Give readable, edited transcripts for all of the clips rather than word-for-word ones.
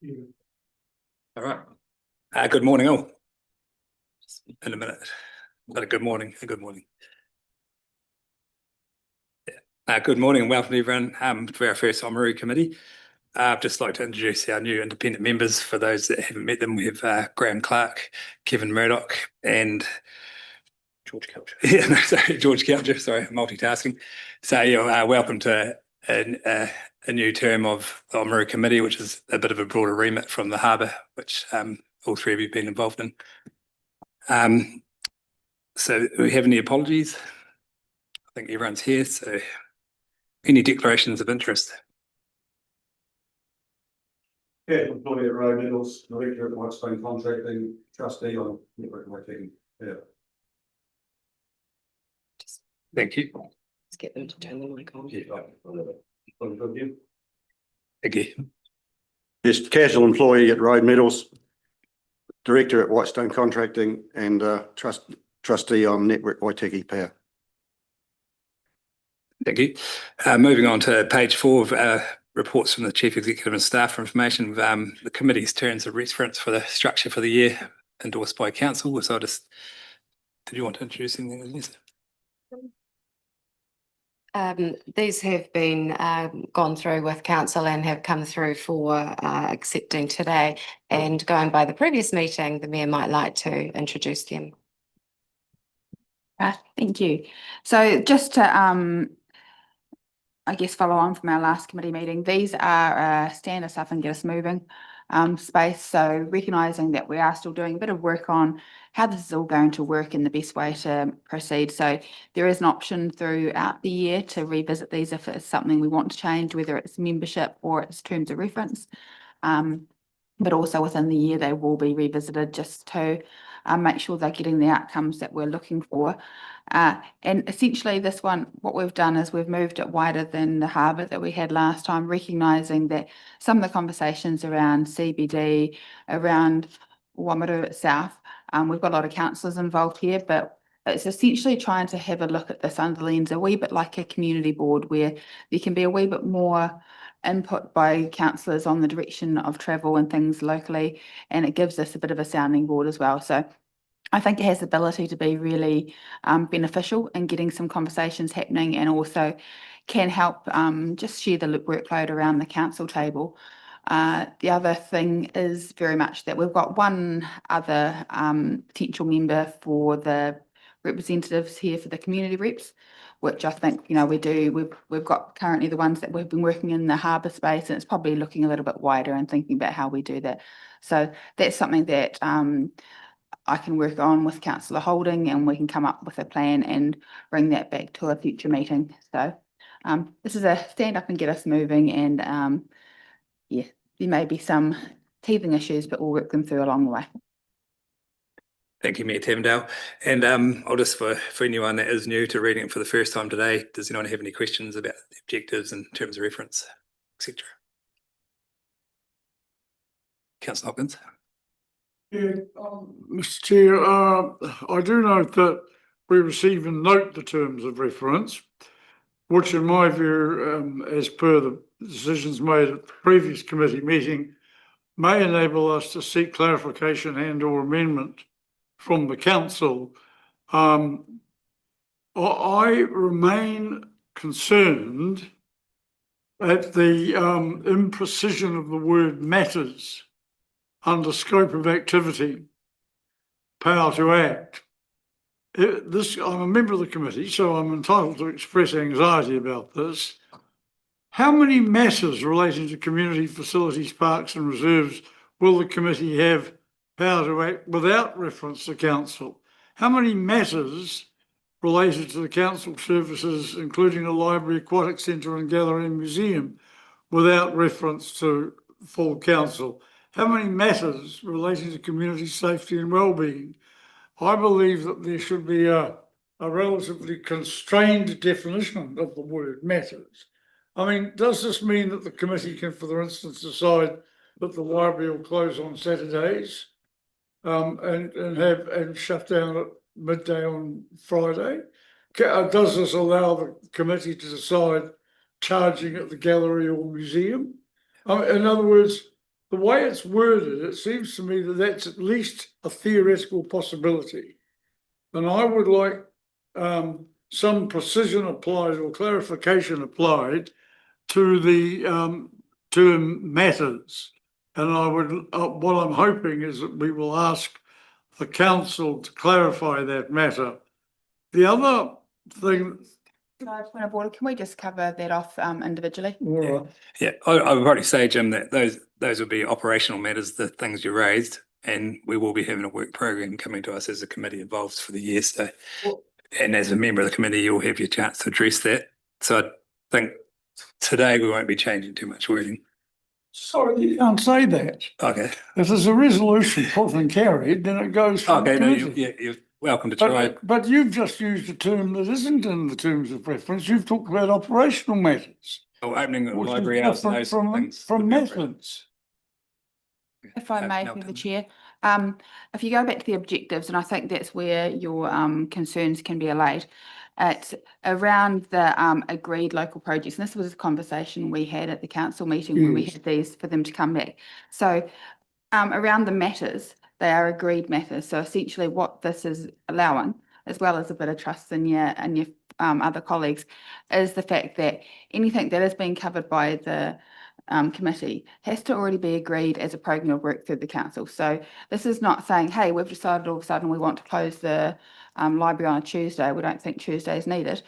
All right. Good morning, all. Just in a minute. But a good morning. Good morning. Good morning and welcome everyone to our first Ōamaru committee. I'd just like to introduce our new independent members. For those that haven't met them, we have Graham Clark, Kevin Murdoch, and George Coucher. Yeah, no, sorry, George Coucher. Sorry, multitasking. So you're welcome to a new term of the Ōamaru committee, which is a bit of a broader remit from the harbour, which all three of you have been involved in. So do we have any apologies? I think everyone's here. So any declarations of interest? Yeah, employee at Road Metals, director at Whitestone Contracting, trustee on network marketing. Yeah. Thank you. Let's get them to turn the mic on. Thank you. Yes, casual employee at Road Metals, director at Whitestone Contracting, and trustee on Network Waitaki Power. Thank you. Moving on to page 4 of reports from the Chief Executive and staff for information. The committee's terms of reference for the structure for the year endorsed by council. So did you want to introduce anything, Lisa? These have been gone through with council and have come through for accepting today. And going by the previous meeting, the mayor might like to introduce them. Thank you. So just to, I guess, follow on from our last committee meeting, these are stand us up and get us moving space. So recognising that we are still doing a bit of work on how this is all going to work and the best way to proceed. So there is an option throughout the year to revisit these if it's something we want to change, whether it's membership or it's terms of reference. But also within the year, they will be revisited just to make sure they're getting the outcomes that we're looking for. And essentially this one, what we've done is we've moved it wider than the harbour that we had last time, recognising that some of the conversations around CBD, around Ōamaru itself, we've got a lot of councillors involved here, but it's essentially trying to have a look at this under the lens a wee bit like a community board where there can be a wee bit more input by councillors on the direction of travel and things locally, and it gives us a bit of a sounding board as well. So I think it has the ability to be really beneficial in getting some conversations happening, and also can help just share the workload around the council table. The other thing is very much that we've got one other potential member for the representatives here for the community reps, which I think, you know, we've got currently the ones that we've been working in the harbour space, and it's probably looking a little bit wider and thinking about how we do that. So that's something that I can work on with Councillor Holding, and we can come up with a plan and bring that back to a future meeting. So this is a stand up and get us moving, and yeah, there may be some teething issues, but we'll work them through along the way. Thank you, Mayor Tavendale. And I'll just, for anyone that is new to reading it for the first time today, does anyone have any questions about the objectives and terms of reference, etc.? Councillor Hopkins. Yeah, Mr. Chair, I do note that we receive and note the terms of reference, which in my view, as per the decisions made at the previous committee meeting, may enable us to seek clarification and or amendment from the council. I remain concerned at the imprecision of the word matters under scope of activity, power to act. I'm a member of the committee, so I'm entitled to express anxiety about this. How many matters relating to community facilities, parks and reserves will the committee have power to act without reference to council? How many matters related to the council services, including a library, aquatic centre and gallery and museum, without reference to full council? How many matters relating to community safety and wellbeing? I believe that there should be a relatively constrained definition of the word matters. I mean, does this mean that the committee can, for instance, decide that the library will close on Saturdays and shut down at midday on Friday? Does this allow the committee to decide charging at the gallery or museum? In other words, the way it's worded, it seems to me that that's at least a theoretical possibility. And I would like some precision applied or clarification applied to the term matters. And I would, what I'm hoping is that we will ask the council to clarify that matter. The other thing. Point of order, can we just cover that off individually? Yeah, I would probably say, Jim, that those would be operational matters, the things you raised, and we will be having a work program coming to us as the committee evolves for the year. So, and as a member of the committee, you'll have your chance to address that. So I think today we won't be changing too much wording. Sorry, you can't say that. Okay. If there's a resolution put and carried, then it goes from Okay, no, committee. you're welcome to try. But you've just used a term that isn't in the terms of reference. You've talked about operational matters. Oh, opening the Which is library hours and different those things. from would be appropriate. methods. If I may, through the Malcolm. chair, if you go back to the objectives, and I think that's where your concerns can be allayed. It's around the agreed local projects, and this was a conversation we had at the council meeting when we Yes. had these for them to come back. So around the matters, they are agreed matters. So essentially what this is allowing, as well as a bit of trust in your other colleagues, is the fact that anything that is being covered by the committee has to already be agreed as a program of work through the council. So this is not saying, hey, we've decided all of a sudden we want to close the library on a Tuesday. We don't think Tuesday is needed.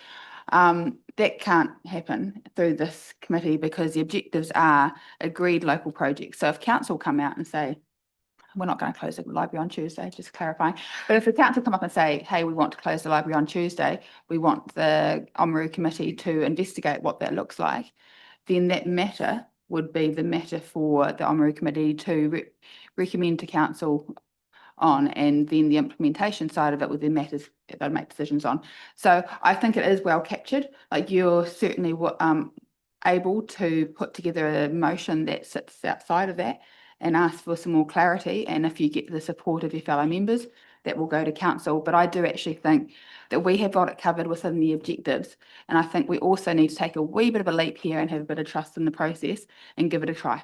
That can't happen through this committee because the objectives are agreed local projects. So if council come out and say, we're not going to close the library on Tuesday, just clarifying. But if the council come up and say, hey, we want to close the library on Tuesday, we want the Ōamaru committee to investigate what that looks like, then that matter would be the matter for the Ōamaru committee to recommend to council on, and then the implementation side of it would be matters that they'll make decisions on. So I think it is well captured. Like you're certainly able to put together a motion that sits outside of that and ask for some more clarity. And if you get the support of your fellow members, that will go to council. But I do actually think that we have got it covered within the objectives. And I think we also need to take a wee bit of a leap here and have a bit of trust in the process and give it a try.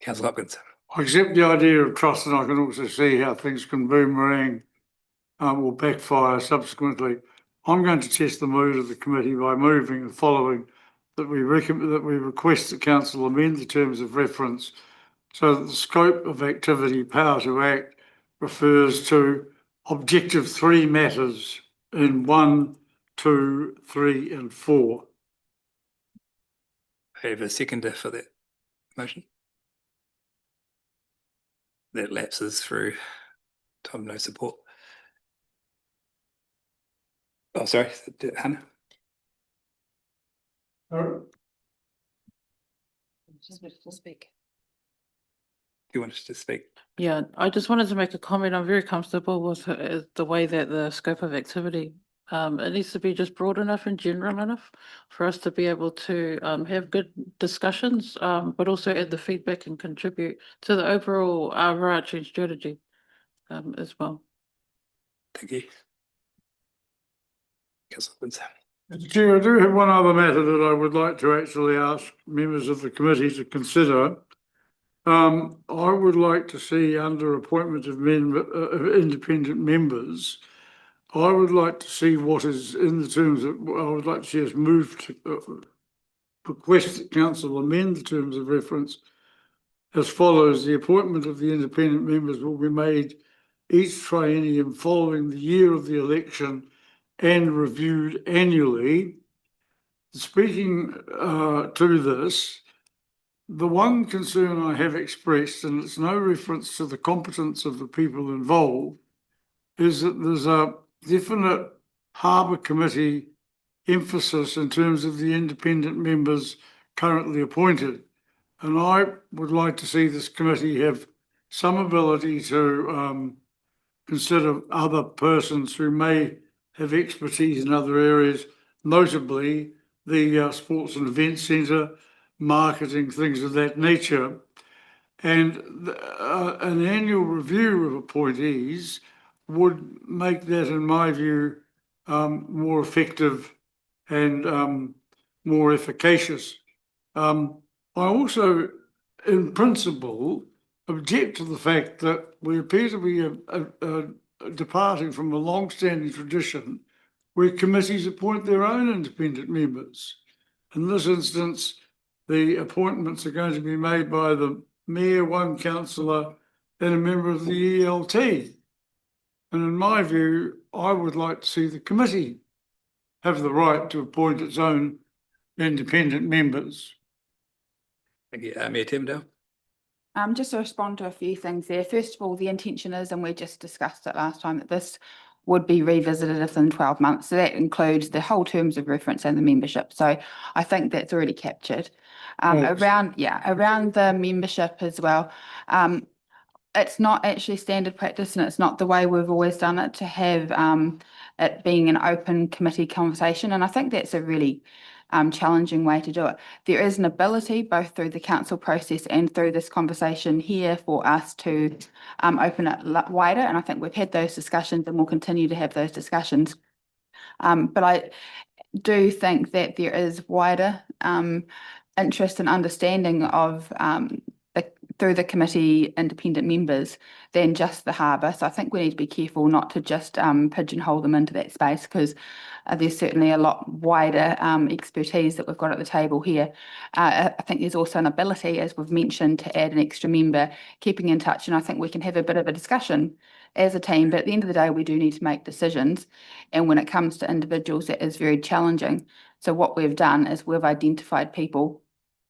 Councillor Hopkins. I accept the idea of trust, and I can also see how things can boomerang or backfire subsequently. I'm going to test the mood of the committee by moving the following: that we request that council amend the terms of reference so that the scope of activity, power to act, refers to objective 3 matters in 1, 2, 3, and 4. I have a seconder for that motion. That lapses through Tom, no support. Oh, sorry, Hannah. Speak. You wanted to speak? Yeah, I just wanted to make a comment. I'm very comfortable with the way that the scope of activity, it needs to be just broad enough and general enough for us to be able to have good discussions, but also add the feedback and contribute to the overall overarching strategy as well. Thank you. Councillor Hopkins. Mr. Chair, I do have one other matter that I would like to actually ask members of the committee to consider. I would like to see, under appointment of independent members, I would like to see what is in the terms of, I would like to see us move to request that council amend the terms of reference as follows: the appointment of the independent members will be made each triennium following the year of the election and reviewed annually. Speaking to this, the one concern I have expressed, and it's no reference to the competence of the people involved, is that there's a definite Harbour Committee emphasis in terms of the independent members currently appointed. And I would like to see this committee have some ability to consider other persons who may have expertise in other areas, notably the Sports and Events Centre, marketing, things of that nature. And an annual review of appointees would make that, in my view, more effective and more efficacious. I also, in principle, object to the fact that we appear to be departing from a long-standing tradition where committees appoint their own independent members. In this instance, the appointments are going to be made by the mayor, one councillor, and a member of the ELT. And in my view, I would like to see the committee have the right to appoint its own independent members. Thank you, Mayor Timdale. Just to respond to a few things there. First of all, the intention is, and we just discussed it last time, that this would be revisited within 12 months. So that includes the whole terms of reference and the membership. So I think that's already captured. Around the membership as well. It's not actually standard practice and it's not the way we've always done it to have it being an open committee conversation. And I think that's a really challenging way to do it. There is an ability both through the council process and through this conversation here for us to open it wider. And I think we've had those discussions and we'll continue to have those discussions. But I do think that there is wider interest and understanding of through the committee independent members than just the harbour. So I think we need to be careful not to just pigeonhole them into that space, because there's certainly a lot wider expertise that we've got at the table here. I think there's also an ability, as we've mentioned, to add an extra member, keeping in touch, and I think we can have a bit of a discussion as a team. But at the end of the day, we do need to make decisions, and when it comes to individuals, that is very challenging. So what we've done is we've identified people.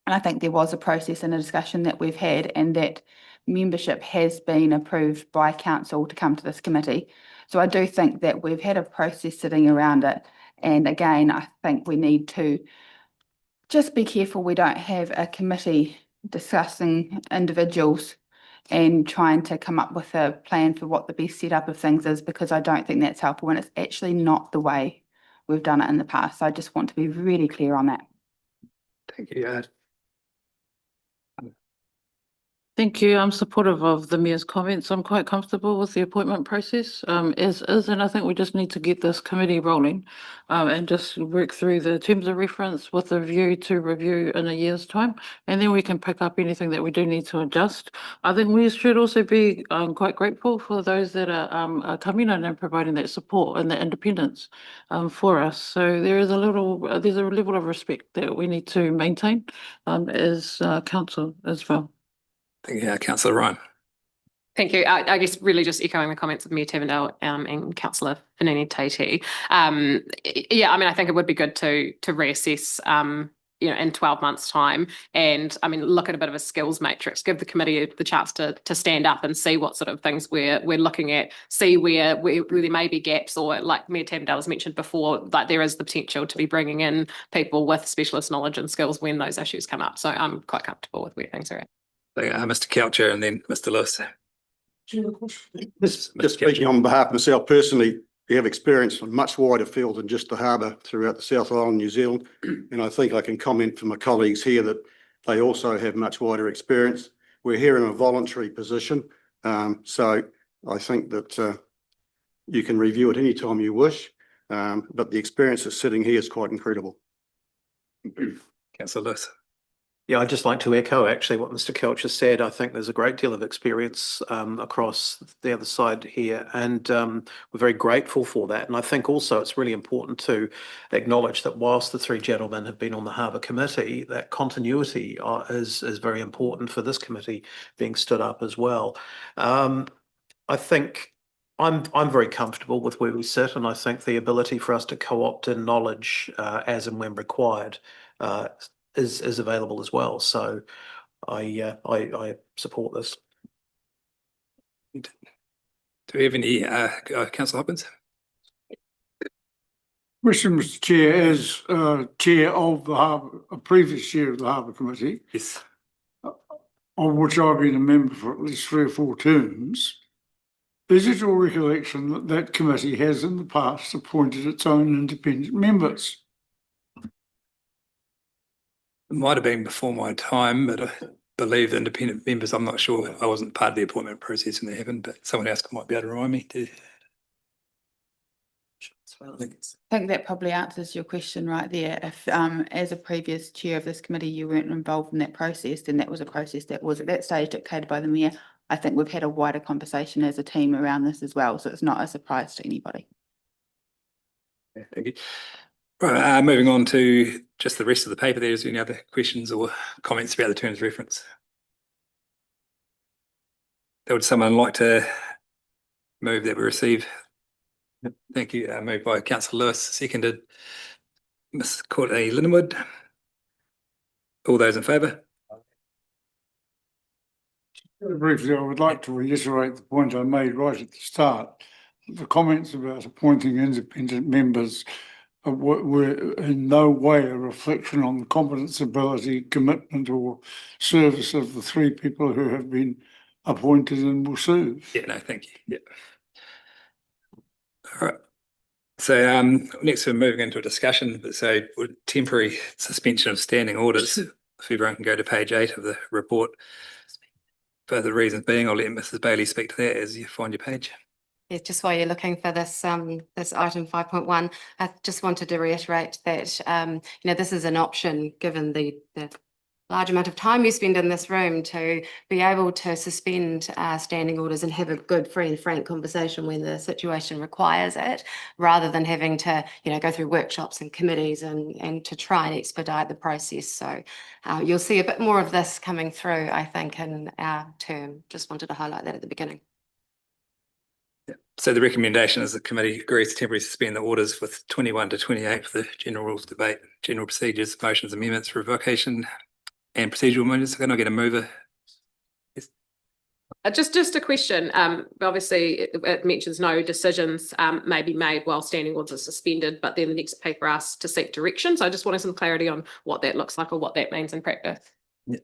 And I think there was a process and a discussion that we've had, and that membership has been approved by council to come to this committee. So I do think that we've had a process sitting around it. And again, I think we need to just be careful we don't have a committee discussing individuals and trying to come up with a plan for what the best setup of things is, because I don't think that's helpful, and it's actually not the way we've done it in the past. So I just want to be really clear on that. Thank you. Thank you. I'm supportive of the mayor's comments. I'm quite comfortable with the appointment process as is, and I think we just need to get this committee rolling and just work through the terms of reference with a view to review in a year's time, and then we can pick up anything that we do need to adjust. I think we should also be quite grateful for those that are coming in and providing that support and the independence for us. So there's a level of respect that we need to maintain as council as well. Thank you, Councillor Ryan. Thank you. I guess really just echoing the comments of Mayor Tavendale and Councillor Fanini Tatey. Yeah, I mean, I think it would be good to reassess, in 12 months' time, and I mean, look at a bit of a skills matrix, give the committee the chance to stand up and see what sort of things we're looking at, see where there may be gaps, or like Mayor Tavendale has mentioned before, like there is the potential to be bringing in people with specialist knowledge and skills when those issues come up. So I'm quite comfortable with where things are at. Mr. Coucher and then Mr. Lewis. Just speaking on behalf of myself personally, we have experience on a much wider field than just the harbour throughout the South Island, New Zealand. And I think I can comment for my colleagues here that they also have much wider experience. We're here in a voluntary position. So I think that you can review it any time you wish. But the experience of sitting here is quite incredible. Councillor Lewis. Yeah, I'd just like to echo actually what Mr. Kelch has said. I think there's a great deal of experience across the other side here, and we're very grateful for that. And I think also it's really important to acknowledge that whilst the three gentlemen have been on the Harbour Committee, that continuity is very important for this committee being stood up as well. I think I'm very comfortable with where we sit, and I think the ability for us to co-opt in knowledge as and when required is available as well. So I support this. Do we have any Councillor Hopkins? Question, Mr. Chair, as chair of the Harbour, a previous chair of the Harbour Committee, Yes. of which I've been a member for at least 3 or 4 terms, is it your recollection that that committee has in the past appointed its own independent members? It might have been before my time, but I believe the independent members, I'm not sure. I wasn't part of the appointment process when they happened, but someone else might be able to remind me. I think that probably answers your question right there. If, as a previous chair of this committee, you weren't involved in that process, then that was a process that was at that stage dictated by the mayor. I think we've had a wider conversation as a team around this as well, so it's not a surprise to anybody. Yeah, thank you. Right, moving on to just the rest of the paper. There's any other questions or comments about the terms of reference? Would someone like to move that we receive? Thank you. Moved by Councillor Lewis, seconded Ms. Courtney Linwood. All those in favour? Very briefly, I would like to reiterate the point I made right at the start. The comments about appointing independent members were in no way a reflection on the competence, ability, commitment or service of the three people who have been appointed and will serve. Yeah, no, thank you. Yeah. All right. So next we're moving into a discussion. So temporary suspension of standing orders. If everyone can go to page 8 of the report. For the reasons being, I'll let Mrs. Bailey speak to that as you find your page. Yeah, just while you're looking for this, this item 5.1, I just wanted to reiterate that, this is an option given the large amount of time you spend in this room to be able to suspend standing orders and have a good, free and frank conversation when the situation requires it, rather than having to, go through workshops and committees and to try and expedite the process. So you'll see a bit more of this coming through, I think, in our term. Just wanted to highlight that at the beginning. So the recommendation is the committee agrees to temporarily suspend the orders with 21 to 28 for the general rules debate, general procedures, motions, amendments, revocation and procedural measures. Can I get a mover? Yes. Just a question. Obviously, it mentions no decisions may be made while standing orders are suspended, but then the next paper asks to seek direction. So I just wanted some clarity on what that looks like or what that means in practice. Yeah.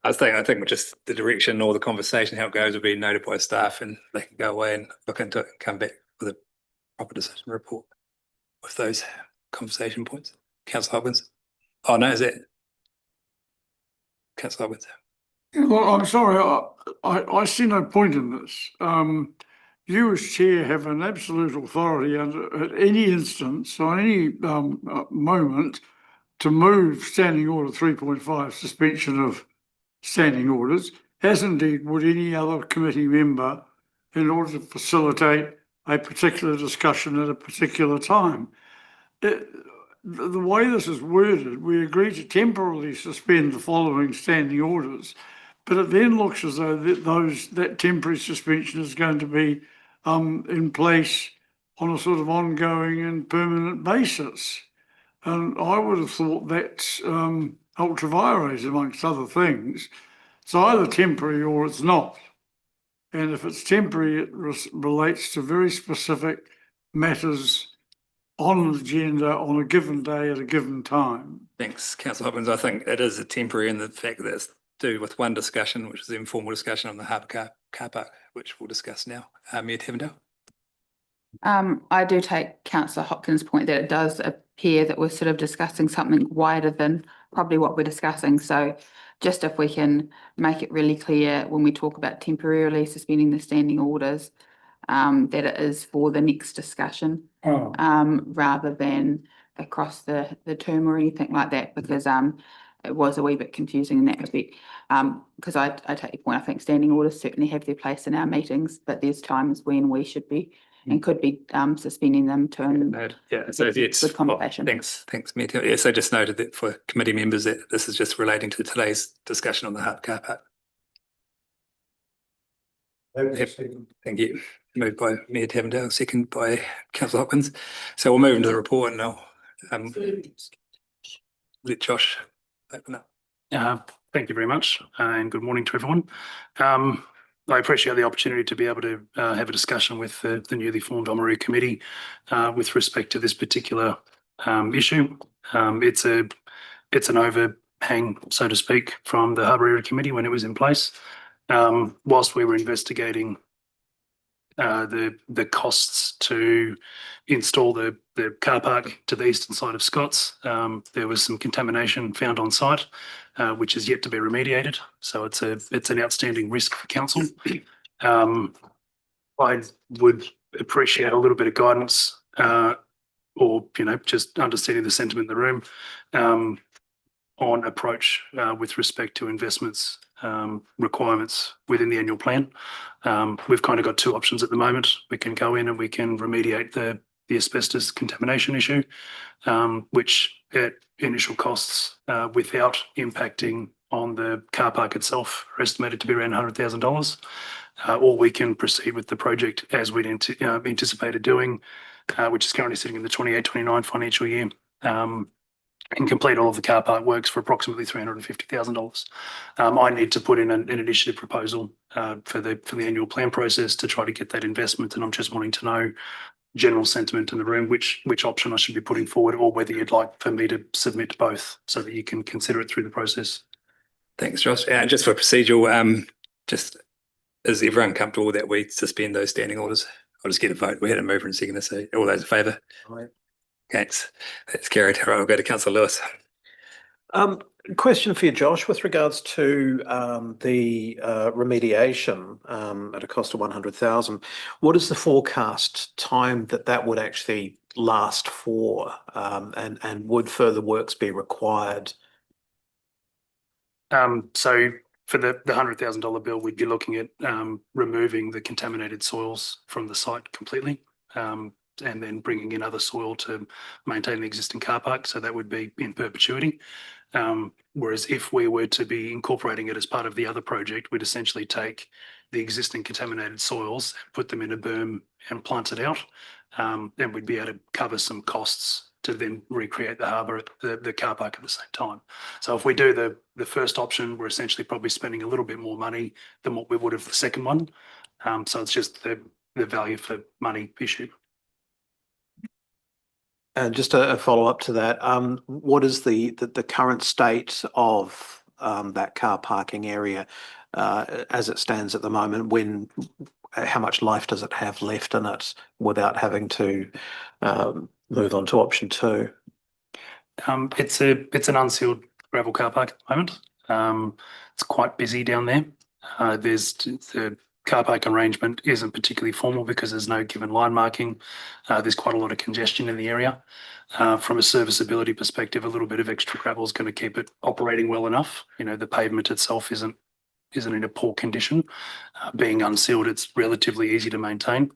I think just the direction or the conversation, how it goes, will be noted by staff and they can go away and look into it and come back with a proper decision report with those conversation points. Councillor Hopkins. Oh, no, is that Councillor Hopkins? Well, I'm sorry, I see no point in this. You as chair have an absolute authority at any instance, on any moment, to move standing order 3.5, suspension of standing orders, as indeed would any other committee member, in order to facilitate a particular discussion at a particular time. The way this is worded, we agree to temporarily suspend the following standing orders, but it then looks as though that temporary suspension is going to be in place on a sort of ongoing and permanent basis. And I would have thought that's ultra vires, amongst other things. It's either temporary or it's not. And if it's temporary, it relates to very specific matters on the agenda on a given day at a given time. Thanks, Councillor Hopkins. I think it is a temporary in the fact that it's to do with one discussion, which is the informal discussion on the harbour car park, which we'll discuss now. Mayor Tevendale. I do take Councillor Hopkins' point that it does appear that we're sort of discussing something wider than probably what we're discussing. So just if we can make it really clear when we talk about temporarily suspending the standing orders, that it is for the next discussion, rather than across the term or anything like that, because it was a wee bit confusing in that respect. Because I take your point. I think standing orders certainly have their place in our meetings, but there's times when we should be and could be suspending them to so it's good conversation. Thanks, Mayor. Yeah, so just noted that for committee members that this is just relating to today's discussion on the harbour car park. Yep. Thank you. Moved by Mayor Tavendale, second by Councillor Hopkins. So we'll move into the report and I'll let Josh open up. Thank you very much and good morning to everyone. I appreciate the opportunity to be able to have a discussion with the newly formed Ōamaru committee with respect to this particular issue. It's an overhang, so to speak, from the Harbour Area Committee when it was in place. Whilst we were investigating the costs to install the car park to the eastern side of Scott's, there was some contamination found on site, which is yet to be remediated. So it's an outstanding risk for council. I would appreciate a little bit of guidance or, just understanding the sentiment in the room, on approach with respect to investments requirements within the annual plan. We've kind of got two options at the moment. We can go in and we can remediate the asbestos contamination issue, which at initial costs without impacting on the car park itself are estimated to be around $100,000. Or we can proceed with the project as we'd anticipated doing, which is currently sitting in the 28-29 financial year, and complete all of the car park works for approximately $350,000. I need to put in an initiative proposal for the annual plan process to try to get that investment, and I'm just wanting to know general sentiment in the room, which option I should be putting forward, or whether you'd like for me to submit both so that you can consider it through the process. Thanks, Josh. Just for procedural, is everyone comfortable that we suspend those standing orders? I'll just get a vote. We had a mover and second, so all those in favour? Thanks. That's carried. All right, we'll go to Councillor Lewis. Question for you, Josh, with regards to the remediation at a cost of 100,000. What is the forecast time that would actually last for, and would further works be required? So for the $100,000 bill, we'd be looking at removing the contaminated soils from the site completely, and then bringing in other soil to maintain the existing car park. So that would be in perpetuity. Whereas if we were to be incorporating it as part of the other project, we'd essentially take the existing contaminated soils, put them in a berm and plant it out. And we'd be able to cover some costs to then recreate the harbour, the car park at the same time. So if we do the first option, we're essentially probably spending a little bit more money than what we would have the second one. So it's just the value for money issue. And just a follow-up to that, what is the current state of that car parking area as it stands at the moment? How much life does it have left in it without having to move on to option two? It's an unsealed gravel car park at the moment. It's quite busy down there. The car park arrangement isn't particularly formal because there's no given line marking. There's quite a lot of congestion in the area. From a serviceability perspective, a little bit of extra gravel is going to keep it operating well enough. The pavement itself isn't in a poor condition. Being unsealed, it's relatively easy to maintain.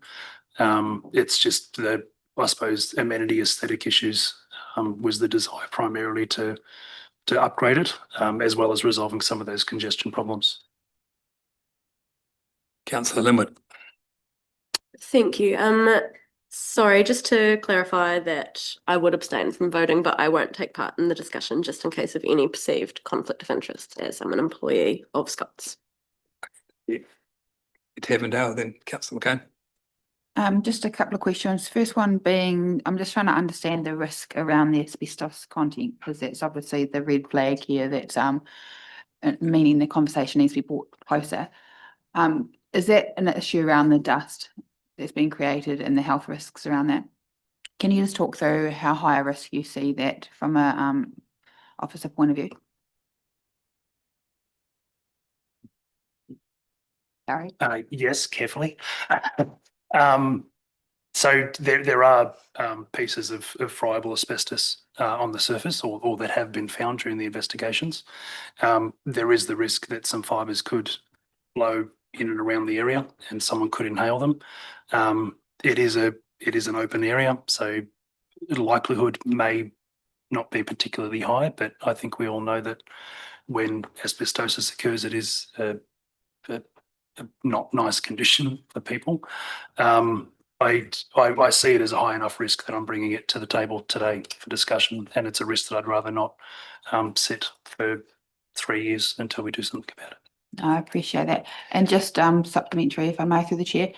It's just the, I suppose, amenity aesthetic issues was the desire primarily to upgrade it, as well as resolving some of those congestion problems. Councillor Linwood. Thank you. Sorry, just to clarify that I would abstain from voting, but I won't take part in the discussion just in case of any perceived conflict of interest, as I'm an employee of Scott's. Tavendale, then Councillor McCann. Just a couple of questions. First one being, I'm just trying to understand the risk around the asbestos content, because that's obviously the red flag here. That's meaning the conversation needs to be brought closer. Is that an issue around the dust that's been created and the health risks around that? Can you just talk through how high a risk you see that from a officer point of view? Sorry. Yes, carefully. So there are pieces of friable asbestos on the surface, or that have been found during the investigations. There is the risk that some fibres could blow in and around the area, and someone could inhale them. It is an open area, so the likelihood may not be particularly high, but I think we all know that when asbestosis occurs, it is a not nice condition for people. I see it as a high enough risk that I'm bringing it to the table today for discussion, and it's a risk that I'd rather not sit for 3 years until we do something about it. I appreciate that. And just supplementary, if I may, through the chair,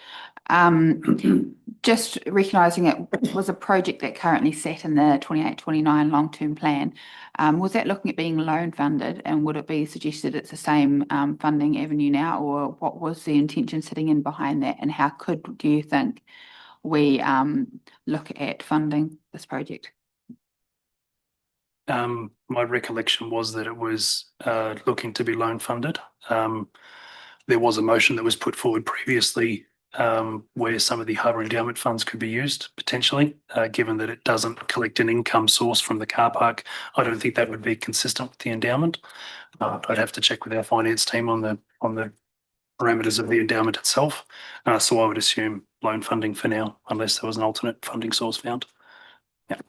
just recognising it was a project that currently sat in the 28-29 long-term plan. Was that looking at being loan funded, and would it be suggested it's the same funding avenue now, or what was the intention sitting in behind that, and how do you think we look at funding this project? My recollection was that it was looking to be loan funded. There was a motion that was put forward previously where some of the harbour endowment funds could be used potentially, given that it doesn't collect an income source from the car park. I don't think that would be consistent with the endowment. I'd have to check with our finance team on the parameters of the endowment itself. So I would assume loan funding for now, unless there was an alternate funding source found. Yeah.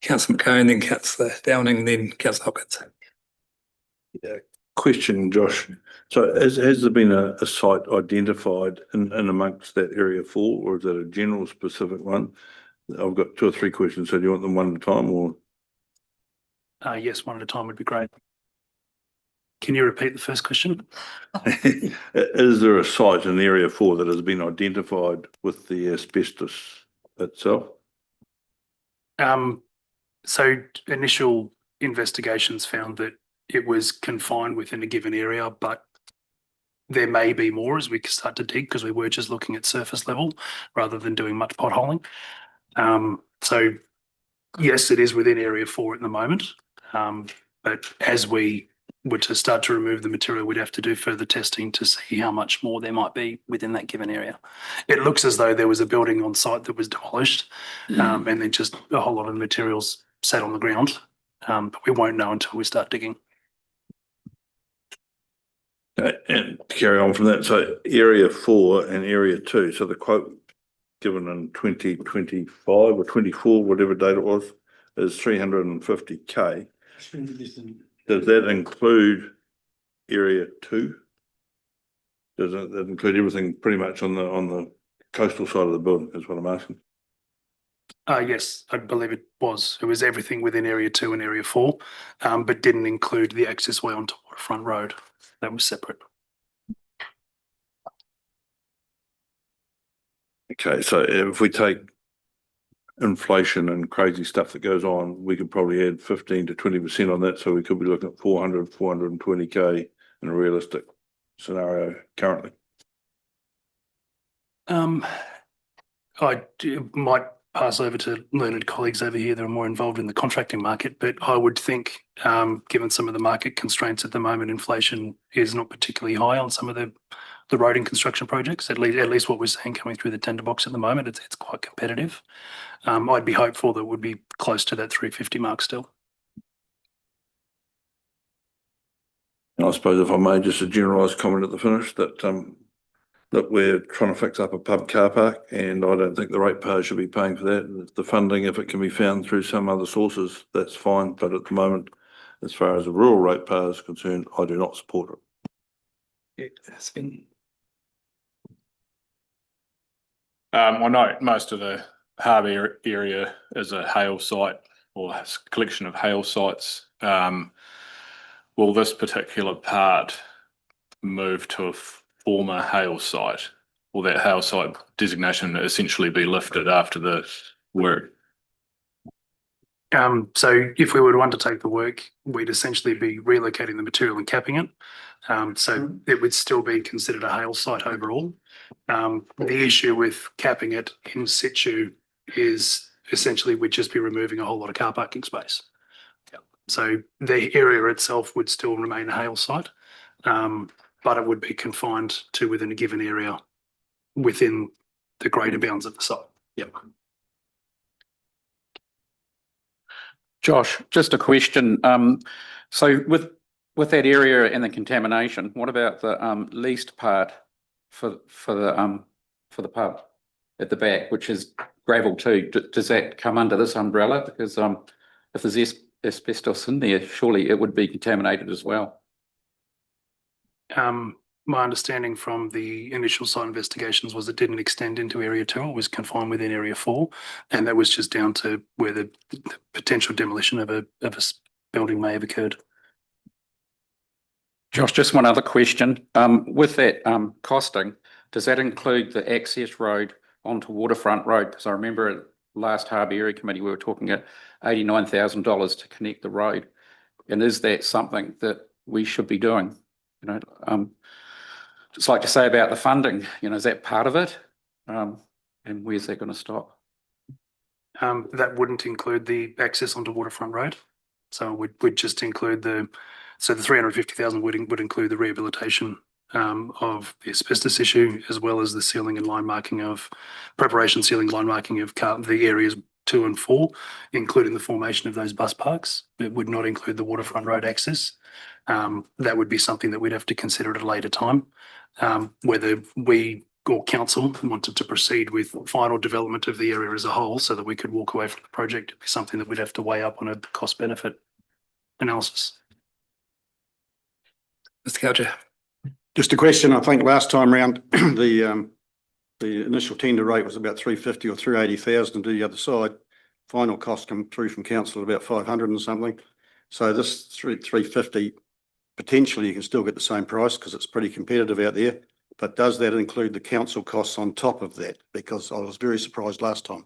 Councillor McCone, then Councillor Downing, then Councillor Hopkins. Question, Josh. So has there been a site identified in amongst that area 4, or is that a general specific one? I've got 2 or 3 questions. So do you want them one at a time, or? Yes, one at a time would be great. Can you repeat the first question? Is there a site in area 4 that has been identified with the asbestos itself? So initial investigations found that it was confined within a given area, but there may be more as we start to dig, because we were just looking at surface level rather than doing much potholing. So yes, it is within area 4 at the moment. But as we were to start to remove the material, we'd have to do further testing to see how much more there might be within that given area. It looks as though there was a building on site that was demolished, and then just a whole lot of materials sat on the ground. But we won't know until we start digging. And to carry on from that, so area 4 and area 2, so the quote given in 2025 or 24, whatever date it was, is 350K. Does that include area 2? Does that include everything pretty much on the coastal side of the building, is what I'm asking? Yes, I believe it was. It was everything within area 2 and area 4, but didn't include the access way onto Waterfront Road. That was separate. Okay, so if we take inflation and crazy stuff that goes on, we could probably add 15 to 20% on that. So we could be looking at 420K in a realistic scenario currently. I might pass over to learned colleagues over here that are more involved in the contracting market, but I would think, given some of the market constraints at the moment, inflation is not particularly high on some of the road and construction projects. At least what we're seeing coming through the tender box at the moment, it's quite competitive. I'd be hopeful that would be close to that 350 mark still. And I suppose if I made just a generalised comment at the finish that we're trying to fix up a pub car park, and I don't think the ratepayer should be paying for that. The funding, if it can be found through some other sources, that's fine. But at the moment, as far as the rural ratepayer is concerned, I do not support it. I know most of the harbour area is a hail site or a collection of hail sites. Will this particular part move to a former hail site? Will that hail site designation essentially be lifted after the work? So if we were to undertake the work, we'd essentially be relocating the material and capping it. So it would still be considered a hail site overall. The issue with capping it in situ is essentially we'd just be removing a whole lot of car parking space. So the area itself would still remain a hail site, but it would be confined to within a given area within the greater bounds of the site. Yep. Josh, just a question. So with that area and the contamination, what about the leased part for the pub at the back, which is gravel too? Does that come under this umbrella? Because if there's asbestos in there, surely it would be contaminated as well. My understanding from the initial site investigations was it didn't extend into area 2, it was confined within area 4, and that was just down to where the potential demolition of a building may have occurred. Josh, just one other question. With that costing, does that include the access road onto Waterfront Road? Because I remember at last Harbour Area Committee, we were talking at $89,000 to connect the road. And is that something that we should be doing? You know, just like to say about the funding, you know, is that part of it? And where's that going to stop? That wouldn't include the access onto Waterfront Road. So we'd just include the 350,000 would include the rehabilitation of the asbestos issue, as well as the sealing and line marking of sealing, line marking of the areas 2 and 4, including the formation of those bus parks. It would not include the waterfront road access. That would be something that we'd have to consider at a later time. Whether we or council wanted to proceed with final development of the area as a whole so that we could walk away from the project, it'd be something that we'd have to weigh up on a cost benefit analysis. Mr. Coucher. Just a question, I think last time round, the initial tender rate was about 350 or 380,000 to the other side. Final cost come through from council about 500 and something. So this 350, potentially you can still get the same price because it's pretty competitive out there. But does that include the council costs on top of that? Because I was very surprised last time.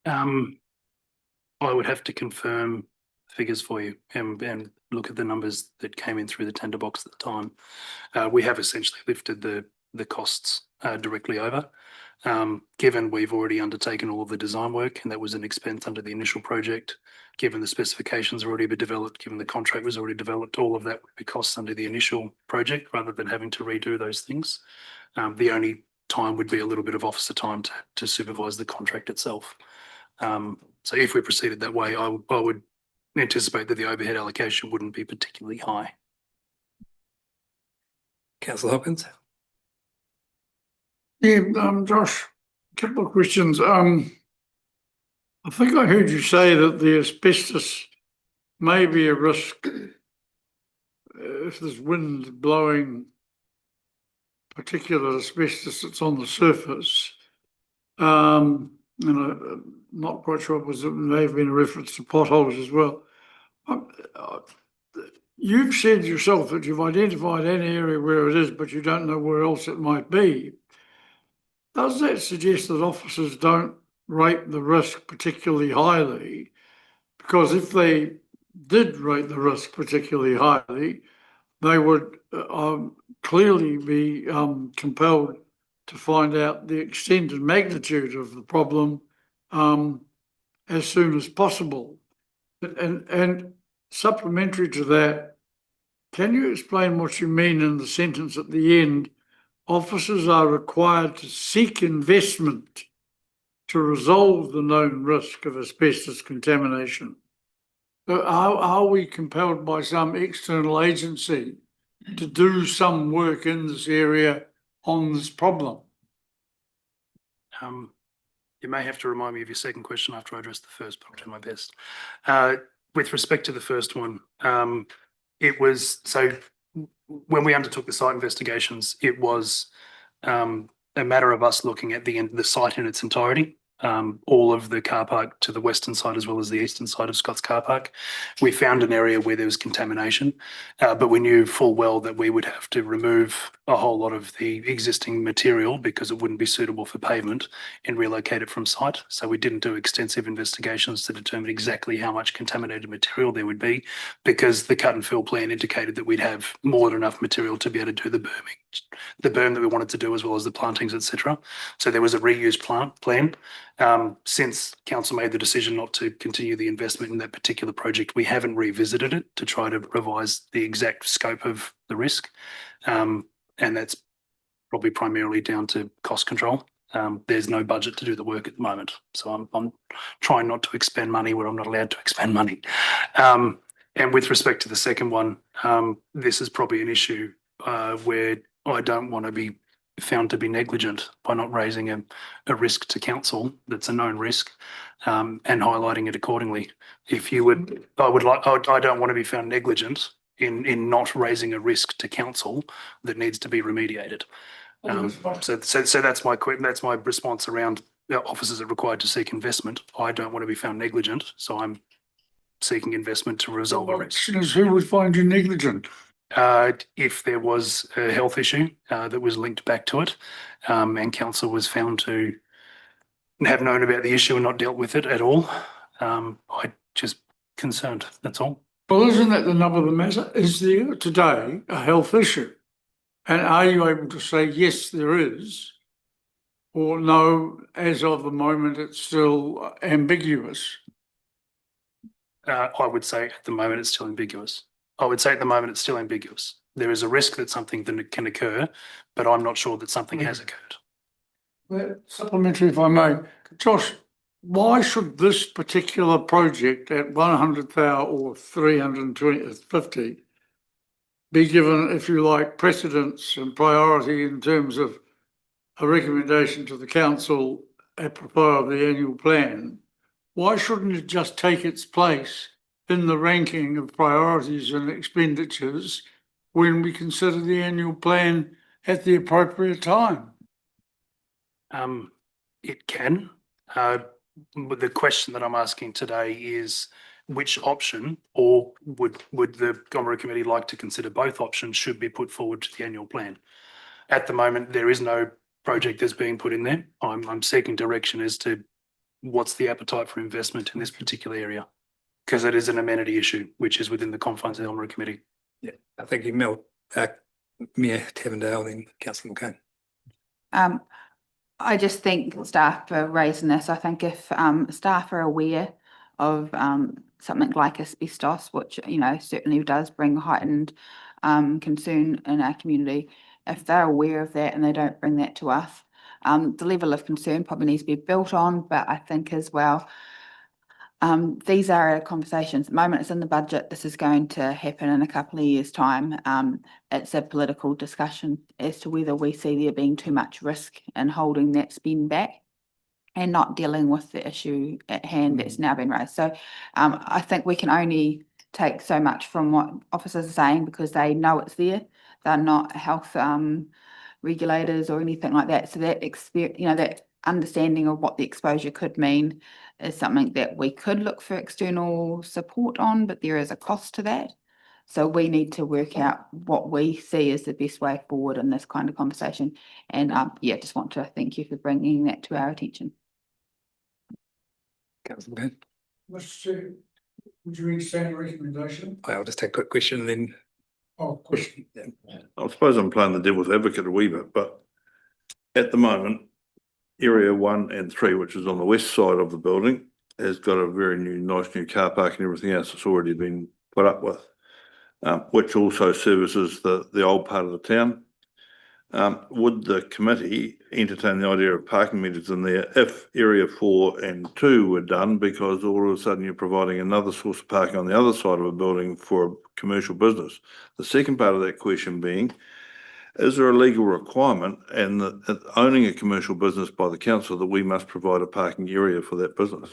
I would have to confirm figures for you and look at the numbers that came in through the tender box at the time. We have essentially lifted the costs directly over. Given we've already undertaken all of the design work and that was an expense under the initial project, given the specifications already been developed, given the contract was already developed, all of that would be costs under the initial project rather than having to redo those things. The only time would be a little bit of officer time to supervise the contract itself. So if we proceeded that way, I would anticipate that the overhead allocation wouldn't be particularly high. Councillor Hopkins. Yeah, Josh, a couple of questions. I think I heard you say that the asbestos may be a risk if there's wind blowing particular asbestos that's on the surface. And I'm not quite sure, it may have been a reference to potholes as well. You've said yourself that you've identified an area where it is, but you don't know where else it might be. Does that suggest that officers don't rate the risk particularly highly? Because if they did rate the risk particularly highly, they would clearly be compelled to find out the extent and magnitude of the problem as soon as possible. And supplementary to that, can you explain what you mean in the sentence at the end? Officers are required to seek investment to resolve the known risk of asbestos contamination. Are we compelled by some external agency to do some work in this area on this problem? You may have to remind me of your second question after I address the first, but I'll do my best. With respect to the first one, it was so when we undertook the site investigations, it was a matter of us looking at the site in its entirety. All of the car park to the western side as well as the eastern side of Scott's car park. We found an area where there was contamination, but we knew full well that we would have to remove a whole lot of the existing material because it wouldn't be suitable for pavement and relocate it from site. So we didn't do extensive investigations to determine exactly how much contaminated material there would be, because the cut and fill plan indicated that we'd have more than enough material to be able to do the berm that we wanted to do, as well as the plantings, etc. So there was a reuse plan. Since council made the decision not to continue the investment in that particular project, we haven't revisited it to try to revise the exact scope of the risk. And that's probably primarily down to cost control. There's no budget to do the work at the moment. So I'm trying not to expend money where I'm not allowed to expend money. And with respect to the second one, this is probably an issue where I don't want to be found to be negligent by not raising a risk to council that's a known risk, and highlighting it accordingly. If you would, I don't want to be found negligent in not raising a risk to council that needs to be remediated. So that's my response around officers are required to seek investment. I don't want to be found negligent, so I'm seeking investment to resolve a risk. Who would find you negligent? If there was a health issue that was linked back to it, and council was found to have known about the issue and not dealt with it at all, I just concerned, that's all. Well, isn't that the nub of the matter? Is there today a health issue? And are you able to say, yes, there is, or no, as of the moment, it's still ambiguous? I would say at the moment it's still ambiguous. There is a risk that something can occur, but I'm not sure that something has occurred. Supplementary, if I may. Josh, why should this particular project at 100,000 or 350 be given, if you like, precedence and priority in terms of a recommendation to the council apropos of the annual plan? Why shouldn't it just take its place in the ranking of priorities and expenditures when we consider the annual plan at the appropriate time? It can. But the question that I'm asking today is which option, or would the Ōamaru committee like to consider both options, should be put forward to the annual plan? At the moment, there is no project that's being put in there. I'm seeking direction as to what's the appetite for investment in this particular area, because it is an amenity issue, which is within the confines of the Ōamaru committee. Yeah, I think you, Mayor Tavendale, then Councillor McCann. I just thank staff for raising this. I think if staff are aware of something like asbestos, which certainly does bring heightened concern in our community, if they're aware of that and they don't bring that to us, the level of concern probably needs to be built on. But I think as well, these are our conversations. At the moment, it's in the budget. This is going to happen in a couple of years' time. It's a political discussion as to whether we see there being too much risk in holding that spend back and not dealing with the issue at hand that's now been raised. So I think we can only take so much from what officers are saying because they know it's there. They're not health regulators or anything like that. So that that understanding of what the exposure could mean is something that we could look for external support on, but there is a cost to that. So we need to work out what we see as the best way forward in this kind of conversation. And just want to thank you for bringing that to our attention. Councillor McCann. Mr. Chair, would you entertain a recommendation? I'll just take a quick question and then. Oh, question. Yeah. I suppose I'm playing the devil's advocate a wee bit, but at the moment, area 1 and 3, which is on the west side of the building, has got a very nice new car park and everything else that's already been put up with, which also services the old part of the town. Would the committee entertain the idea of parking meters in there if area 4 and 2 were done, because all of a sudden you're providing another source of parking on the other side of a building for a commercial business? The second part of that question being, is there a legal requirement and owning a commercial business by the council that we must provide a parking area for that business?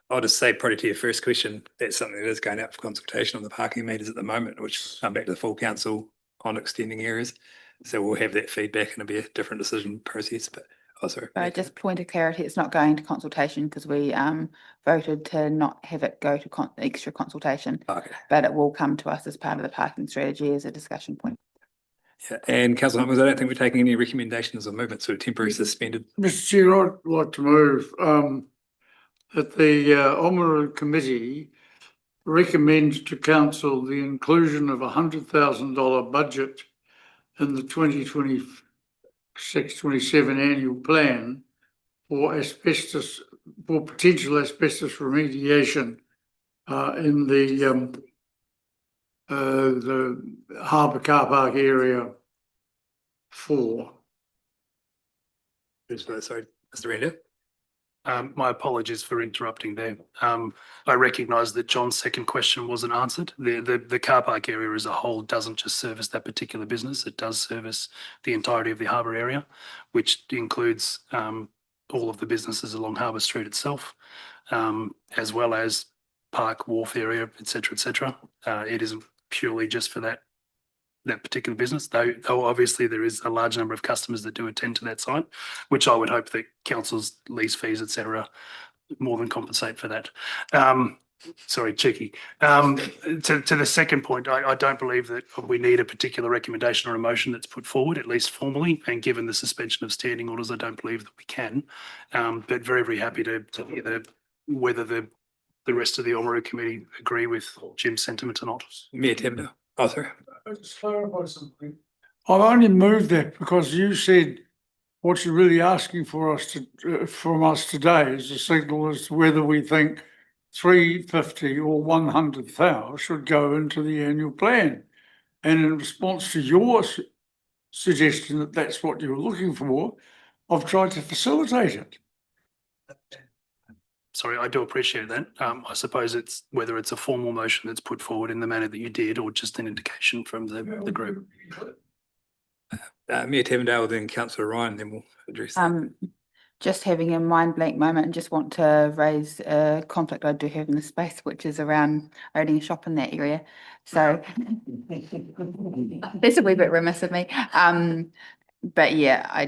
I'll just say probably to your first question, that's something that is going out for consultation on the parking meters at the moment, which will come back to the full council on extending areas. So we'll have that feedback and it'll be a different decision process. But just point of clarity, it's not going to consultation because we voted to not have it go to extra consultation. Okay. But it will come to us as part of the parking strategy as a discussion point. Yeah, and Councillor Hummers, I don't think we're taking any recommendations or movements or temporary suspended. Mr. Chair, I'd like to move that the Ōamaru committee recommends to council the inclusion of $100,000 budget in the 2026-27 annual plan for potential asbestos remediation in the Harbour Car Park area 4. Sorry, Mr. Render. My apologies for interrupting there. I recognise that John's second question wasn't answered. The car park area as a whole doesn't just service that particular business. It does service the entirety of the harbour area, which includes all of the businesses along Harbour Street itself, as well as Park Wharf area, etc., etc. It isn't purely just for that particular business, though obviously there is a large number of customers that do attend to that site, which I would hope that council's lease fees, etc., more than compensate for that. Sorry, cheeky. To the second point, I don't believe that we need a particular recommendation or a motion that's put forward, at least formally, and given the suspension of standing orders, I don't believe that we can. But very, very happy to hear whether the rest of the Ōamaru committee agree with Jim's sentiment or not. Mayor Tavendale. Oh, sorry. I'll just clarify something. I've only moved that because you said what you're really asking for us from us today is a signal as to whether we think 350 or 100,000 should go into the annual plan. And in response to your suggestion that that's what you're looking for, I've tried to facilitate it. Sorry, I do appreciate that. I suppose it's whether it's a formal motion that's put forward in the manner that you did, or just an indication from the group. Mayor Tevendale, then Councillor Ryan, then we'll address that. Just having a mind blank moment and just want to raise a conflict I do have in the space, which is around owning a shop in that area. So that's a wee bit remiss of me. But yeah, I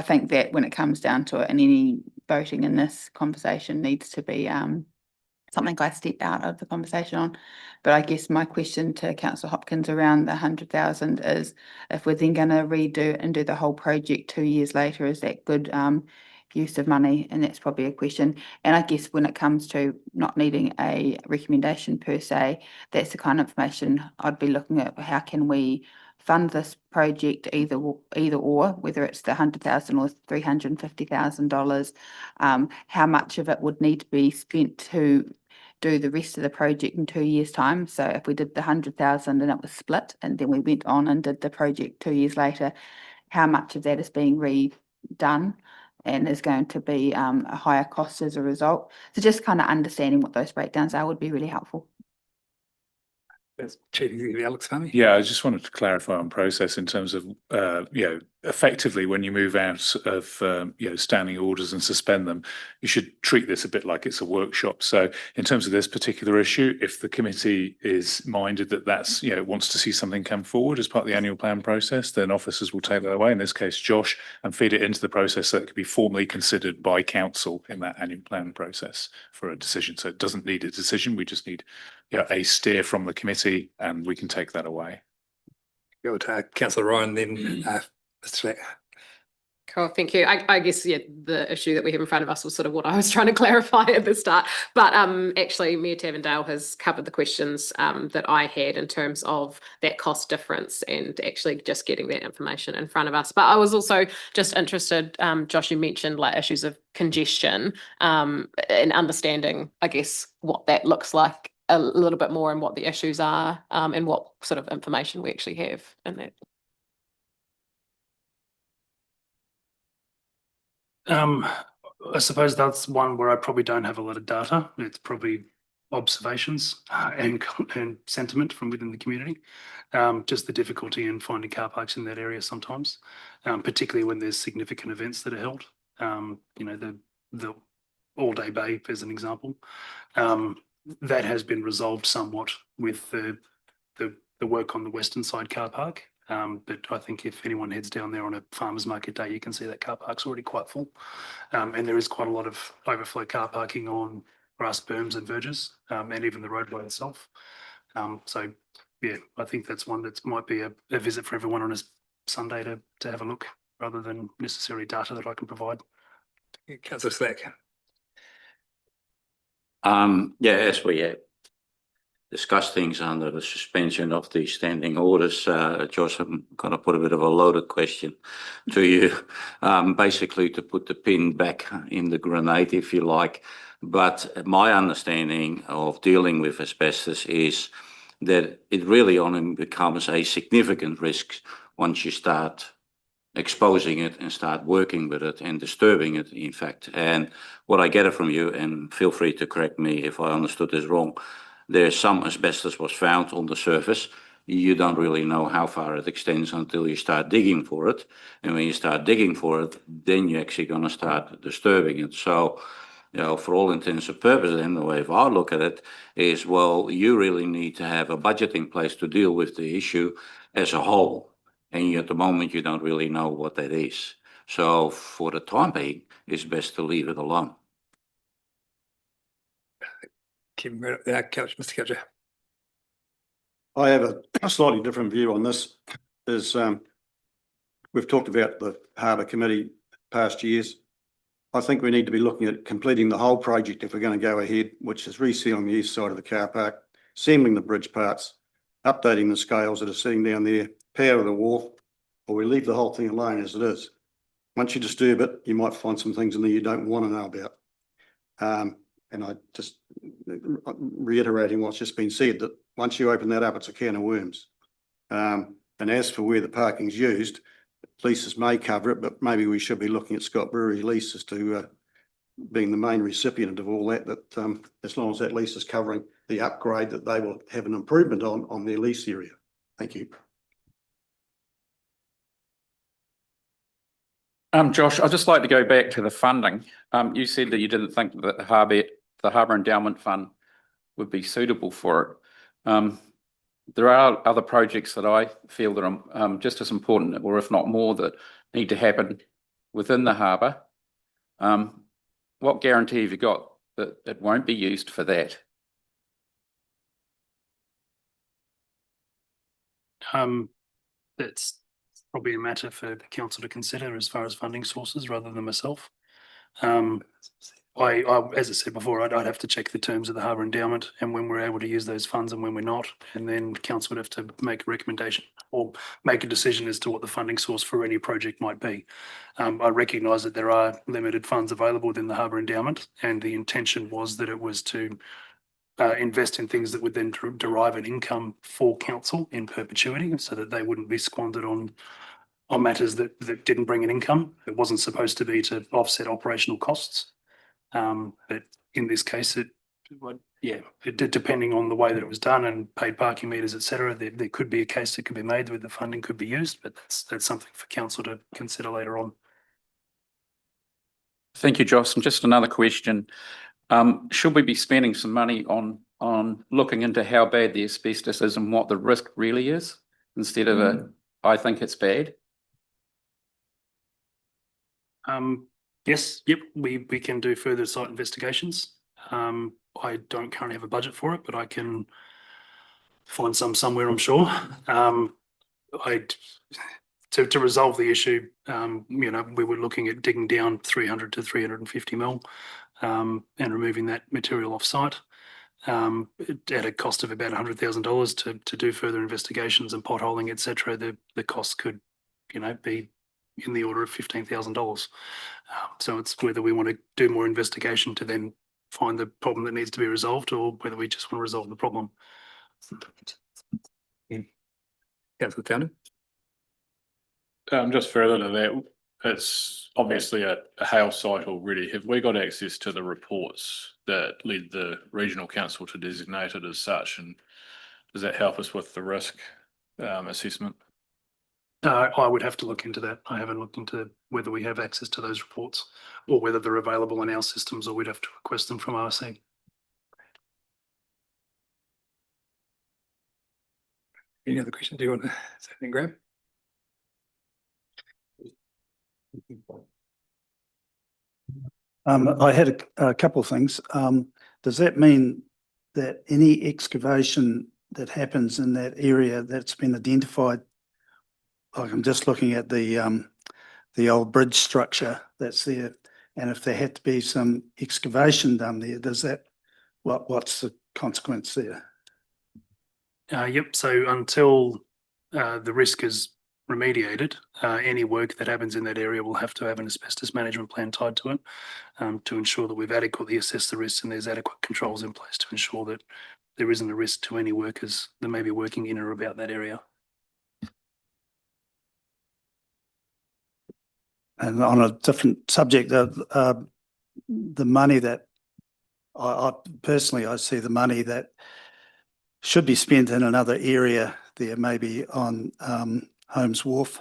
think that when it comes down to it, and any voting in this conversation needs to be something I step out of the conversation on. But I guess my question to Councillor Hopkins around the 100,000 is, if we're then going to redo and do the whole project 2 years later, is that good use of money? And that's probably a question. And I guess when it comes to not needing a recommendation per se, that's the kind of information I'd be looking at. How can we fund this project, either or, whether it's the 100,000 or $350,000? How much of it would need to be spent to do the rest of the project in 2 years' time? So if we did the 100,000 and it was split, and then we went on and did the project 2 years later, how much of that is being redone and is going to be a higher cost as a result? So just kind of understanding what those breakdowns are would be really helpful. That's Chief Executive Alex Fahmy. Yeah, I just wanted to clarify on process in terms of, effectively when you move out of, standing orders and suspend them, you should treat this a bit like it's a workshop. So in terms of this particular issue, if the committee is minded that that's, wants to see something come forward as part of the annual plan process, then officers will take that away, in this case, Josh, and feed it into the process so it could be formally considered by council in that annual plan process for a decision. So it doesn't need a decision. We just need a steer from the committee, and we can take that away. Go to Councillor Ryan, then Mr. Slack. Cool, thank you. I guess, the issue that we have in front of us was sort of what I was trying to clarify at the start. But actually, Mayor Tavendale has covered the questions that I had in terms of that cost difference and actually just getting that information in front of us. But I was also just interested, Josh, you mentioned like issues of congestion and understanding, I guess, what that looks like a little bit more and what the issues are and what sort of information we actually have in that. I suppose that's one where I probably don't have a lot of data. It's probably observations and sentiment from within the community. Just the difficulty in finding car parks in that area sometimes, particularly when there's significant events that are held. The all-day bay, as an example. That has been resolved somewhat with the work on the western side car park. But I think if anyone heads down there on a farmer's market day, you can see that car park's already quite full. And there is quite a lot of overflow car parking on grass berms and verges, and even the roadway itself. So yeah, I think that's one that might be a visit for everyone on a Sunday to have a look, rather than necessarily data that I can provide. Councillor Slack. As we discuss things under the suspension of the standing orders, Josh, I'm going to put a bit of a loaded question to you, basically to put the pin back in the grenade, if you like. But my understanding of dealing with asbestos is that it really only becomes a significant risk once you start exposing it and start working with it and disturbing it, in fact. And what I get it from you, and feel free to correct me if I understood this wrong, there's some asbestos was found on the surface. You don't really know how far it extends until you start digging for it. And when you start digging for it, then you're actually going to start disturbing it. So, for all intents and purposes, and the way I look at it is, well, you really need to have a budget in place to deal with the issue as a whole. And at the moment, you don't really know what that is. So for the time being, it's best to leave it alone. Mr. Coucher. I have a slightly different view on this. We've talked about the Harbour Committee past years. I think we need to be looking at completing the whole project if we're going to go ahead, which is resealing the east side of the car park, sealing the bridge parts, updating the scales that are sitting down there, power the wharf, or we leave the whole thing alone as it is. Once you disturb it, you might find some things in there you don't want to know about. And I just reiterating what's just been said, that once you open that up, it's a can of worms. And as for where the parking's used, leases may cover it, but maybe we should be looking at Scott Brewery leases to being the main recipient of all that, as long as that lease is covering the upgrade, that they will have an improvement on their lease area. Thank you. Josh, I'd just like to go back to the funding. You said that you didn't think that the Harbour Endowment Fund would be suitable for it. There are other projects that I feel that are just as important, or if not more, that need to happen within the harbour. What guarantee have you got that it won't be used for that? That's probably a matter for the council to consider as far as funding sources rather than myself. As I said before, I'd have to check the terms of the Harbour Endowment and when we're able to use those funds and when we're not. And then council would have to make a recommendation or make a decision as to what the funding source for any project might be. I recognise that there are limited funds available within the Harbour Endowment, and the intention was that it was to invest in things that would then derive an income for council in perpetuity, so that they wouldn't be squandered on matters that didn't bring an income. It wasn't supposed to be to offset operational costs. But in this case, depending on the way that it was done and paid parking meters, etc., there could be a case that could be made where the funding could be used, but that's something for council to consider later on. Thank you, Josh. And just another question. Should we be spending some money on looking into how bad the asbestos is and what the risk really is, instead of I think it's bad? Yes, we can do further site investigations. I don't currently have a budget for it, but I can find some somewhere, I'm sure. To resolve the issue, we were looking at digging down 300 to 350 mil and removing that material off site at a cost of about $100,000 to do further investigations and potholing, etc. The cost could, be in the order of $15,000. So it's whether we want to do more investigation to then find the problem that needs to be resolved, or whether we just want to resolve the problem. Councillor Townend. Just further to that, it's obviously a hail site already. Have we got access to the reports that led the regional council to designate it as such? And does that help us with the risk assessment? I would have to look into that. I haven't looked into whether we have access to those reports or whether they're available in our systems, or we'd have to request them from RC. Any other questions? Do you want to say anything, Graham? I had a couple of things. Does that mean that any excavation that happens in that area that's been identified, like I'm just looking at the old bridge structure that's there, and if there had to be some excavation done there, does that, what's the consequence there? Yep. So until the risk is remediated, any work that happens in that area will have to have an asbestos management plan tied to it, to ensure that we've adequately assessed the risks and there's adequate controls in place to ensure that there isn't a risk to any workers that may be working in or about that area. And on a different subject, the money that I personally, I see the money that should be spent in another area there, maybe on Holmes Wharf,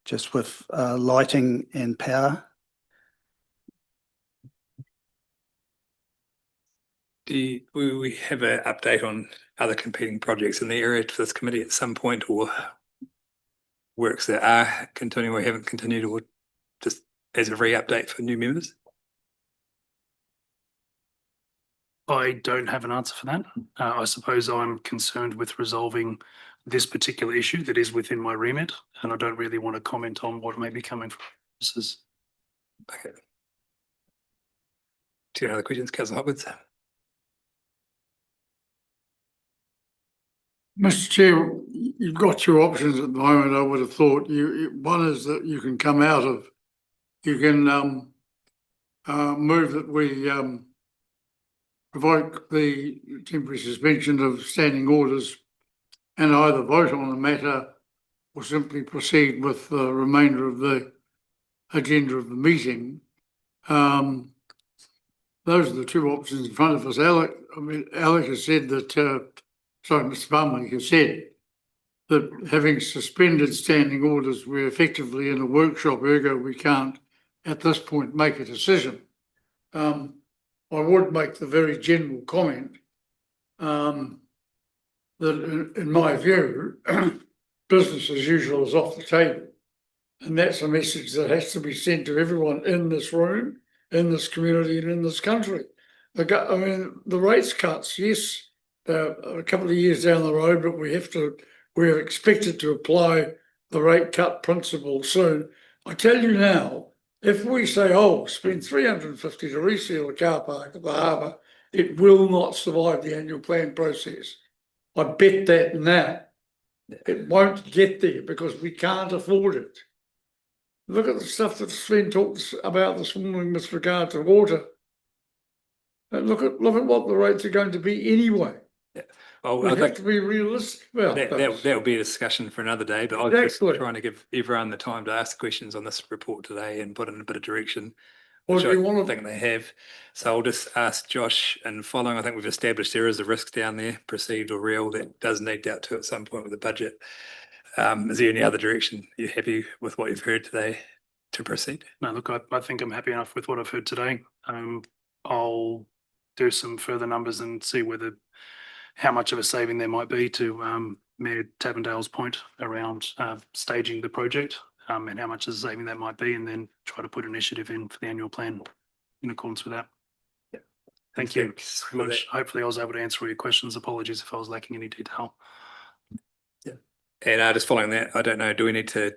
just with lighting and power. Will we have an update on other competing projects in the area for this committee at some point, or works that are continuing or haven't continued, or just as a re-update for new members? I don't have an answer for that. I suppose I'm concerned with resolving this particular issue that is within my remit, and I don't really want to comment on what may be coming from services. Okay. Do you have other questions, Councillor Hopkins? Mr. Chair, you've got two options at the moment. I would have thought one is that you can come out of, you can move that we revoke the temporary suspension of standing orders and either vote on the matter or simply proceed with the remainder of the agenda of the meeting. Those are the two options in front of us. Alec has said that, Mr. Bumley has said that having suspended standing orders, we're effectively in a workshop, ergo we can't at this point make a decision. I would make the very general comment that in my view, business as usual is off the table. And that's a message that has to be sent to everyone in this room, in this community and in this country. The rates cuts, yes, a couple of years down the road, but we're expected to apply the rate cut principle soon. I tell you now, if we say, oh, spend 350 to reseal the car park at the harbour, it will not survive the annual plan process. I bet that now. It won't get there because we can't afford it. Look at the stuff that Sven talked about this morning with regard to water. And look at what the rates are going to be anyway. Yeah. Well, We I have think to be realistic. Well, that'll be a discussion for another day, but I was just Exactly. trying to give everyone the time to ask questions on this report today and put in a bit of direction, Well, which do I you want to- think they have. So I'll just ask Josh, and following, I think we've established there is a risk down there, perceived or real, that does need dealt to at some point with the budget. Is there any other direction you're happy with what you've heard today to proceed? No, look, I think I'm happy enough with what I've heard today. I'll do some further numbers and see how much of a saving there might be to Mayor Tavendale's point around staging the project, and how much of a saving that might be, and then try to put an initiative in for the annual plan in accordance with that. Yeah. Thank you Thanks very for much. Hopefully I was able to answer all your questions. Apologies if I was lacking any detail. Yeah. And just following that, I don't know, do we need to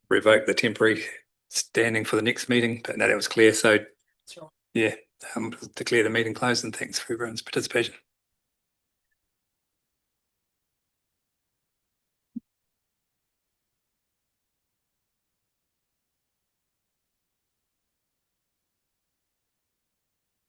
revoke the temporary standing for the next meeting? But no, that was clear. So yeah, declare the meeting closed, and thanks for everyone's participation.